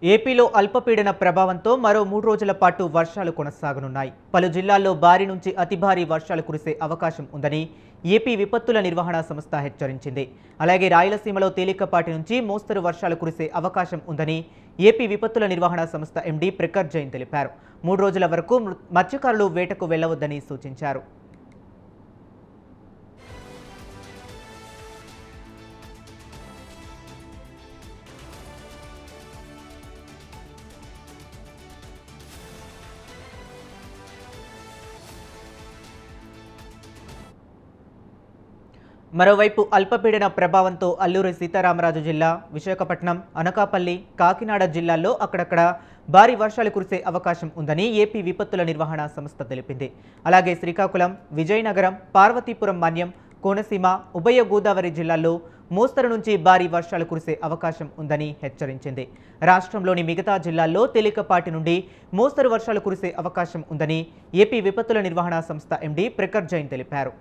ఏపీలో అల్పపీడన ప్రభావంతో మరో 3 రోజుల పాటు వర్షాలు కొనసాగనున్నాయి. పలు జిల్లాల్లో భారీ నుంచి అతి భారీ వర్షాలు కురిసే అవకాశం ఉందని ఏపీ విపత్తుల నిర్వహణ సంస్థ హెచ్చరించింది. అలాగే రాయలసీమలో తేలికపాటి నుంచి మోస్తరు వర్షాలు కురిసే అవకాశం ఉందని ఏపీ విపత్తుల నిర్వహణ సంస్థ ఎండీ ప్రఖర్ జైన్ తెలిపారు. 3 రోజుల వరకు మత్స్యకారులు వేటకు వెళ్లవద్దని సూచించారు. మరోవైపు అల్పపీడన ప్రభావంతో అల్లూరి సీతారామరాజు జిల్లా, విశాఖపట్నం, అనకాపల్లి, కాకినాడ జిల్లాల్లో అక్కడక్కడ భారీ వర్షాలు కురిసే అవకాశం ఉందని ఏపీ విపత్తుల నిర్వహణ సంస్థ తెలిపింది. అలాగే శ్రీకాకుళం, విజయనగరం, పార్వతీపురం మన్యం, కోనసీమ, ఉభయ గోదావరి జిల్లాల్లో మోస్తరు నుంచి భారీ వర్షాలు కురిసే అవకాశం ఉందని హెచ్చరించింది. రాష్ట్రంలోని మిగతా జిల్లాల్లో తేలికపాటి నుండి మోస్తరు వర్షాలు కురిసే అవకాశం ఉందని ఏపీ విపత్తుల నిర్వహణ సంస్థ ఎండీ ప్రఖర్ జైన్ తెలిపారు.